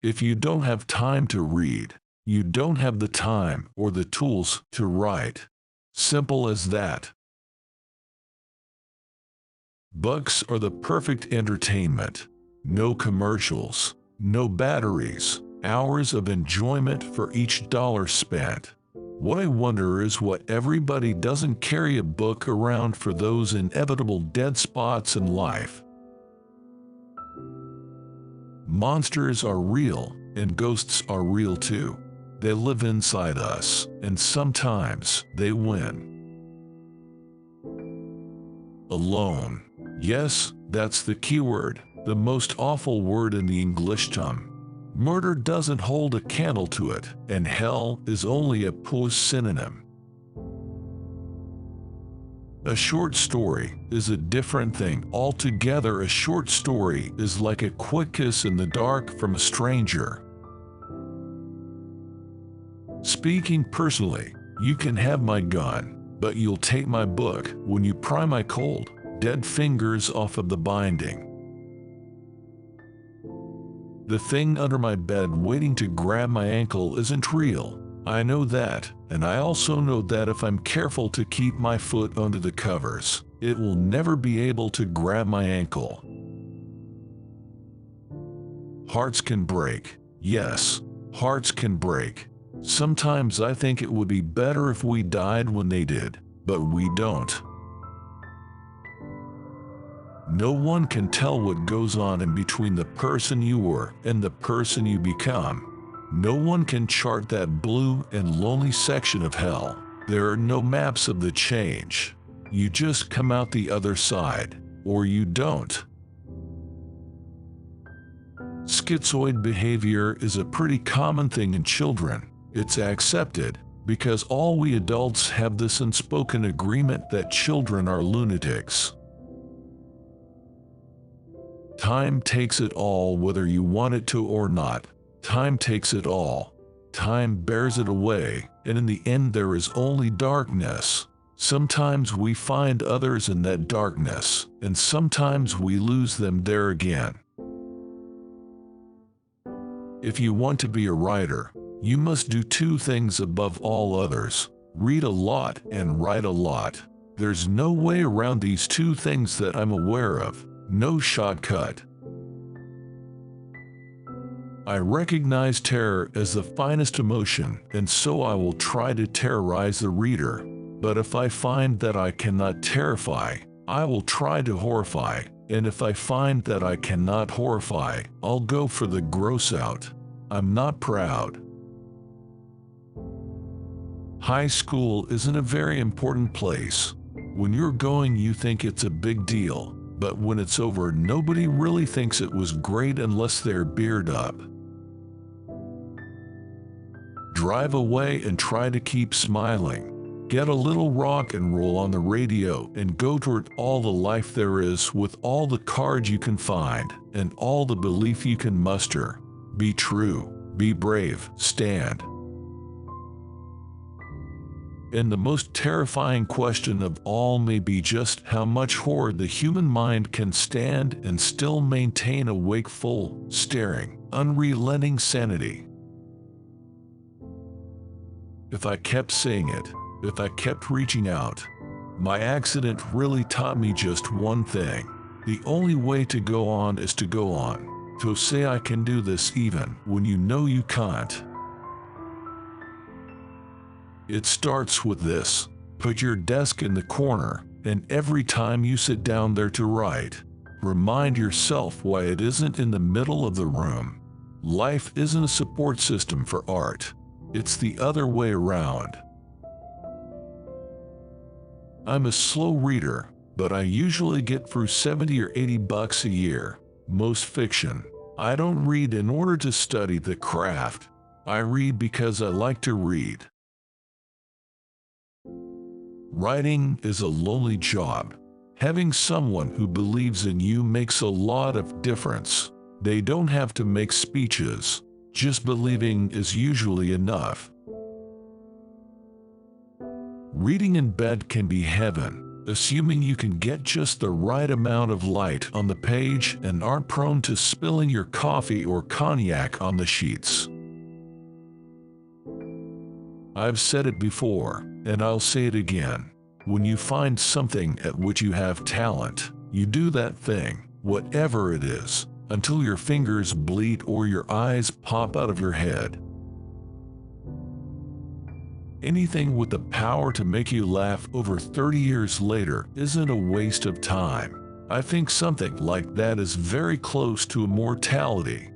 If you don't have time to read, you don't have the time or the tools to write. Simple as that. Books are the perfect entertainment. No commercials, no batteries, hours of enjoyment for each dollar spent. What I wonder is what everybody doesn't carry a book around for those inevitable dead spots in life. Monsters are real, and ghosts are real too. They live inside us, and sometimes they win. Alone. Yes, that's the keyword, the most awful word in the English tongue. Murder doesn't hold a candle to it, and hell is only a poor synonym. A short story is a different thing altogether. A short story is like a quick kiss in the dark from a stranger. Speaking personally, you can have my gun, but you'll take my book when you pry my cold, dead fingers off of the binding. The thing under my bed waiting to grab my ankle isn't real. I know that, and I also know that if I'm careful to keep my foot under the covers, it will never be able to grab my ankle. Hearts can break. Yes, hearts can break. Sometimes I think it would be better if we died when they did, but we don't. No one can tell what goes on in between the person you were and the person you become. No one can chart that blue and lonely section of hell. There are no maps of the change. You just come out the other side, or you don't. Schizoid behavior is a pretty common thing in children. It's accepted because all we adults have this unspoken agreement that children are lunatics. Time takes it all whether you want it to or not. Time takes it all. Time bears it away, and in the end there is only darkness. Sometimes we find others in that darkness, and sometimes we lose them there again. If you want to be a writer, you must do two things above all others: read a lot and write a lot. There's no way around these two things that I'm aware of. No shortcut. I recognize terror as the finest emotion, and so I will try to terrorize the reader. But if I find that I cannot terrify, I will try to horrify, and if I find that I cannot horrify, I'll go for the gross out. I'm not proud. High school isn't a very important place. When you're going, you think it's a big deal. But when it's over, nobody really thinks it was great unless they're beard up. Drive away and try to keep smiling. Get a little rock and roll on the radio and go toward all the life there is with all the courage you can find and all the belief you can muster. Be true, be brave, stand. And the most terrifying question of all may be just how much horror the human mind can stand and still maintain a wakeful, staring, unrelenting sanity. If I kept saying it, if I kept reaching out, my accident really taught me just one thing. The only way to go on is to go on. To say I can do this even when you know you can't. It starts with this: put your desk in the corner, and every time you sit down there to write, remind yourself why it isn't in the middle of the room. Life isn't a support system for art. It's the other way around. I'm a slow reader, but I usually get through 70 or 80 bucks a year. Most fiction. I don't read in order to study the craft. I read because I like to read. Writing is a lonely job. Having someone who believes in you makes a lot of difference. They don't have to make speeches. Just believing is usually enough. Reading in bed can be heaven. assuming you can get just the right amount of light on the page and aren't prone to spilling your coffee or cognac on the sheets. I've said it before, and I'll say it again. When you find something at which you have talent, you do that thing, whatever it is, until your fingers bleed or your eyes pop out of your head. Anything with the power to make you laugh over 30 years later isn't a waste of time. I think something like that is very close to immortality.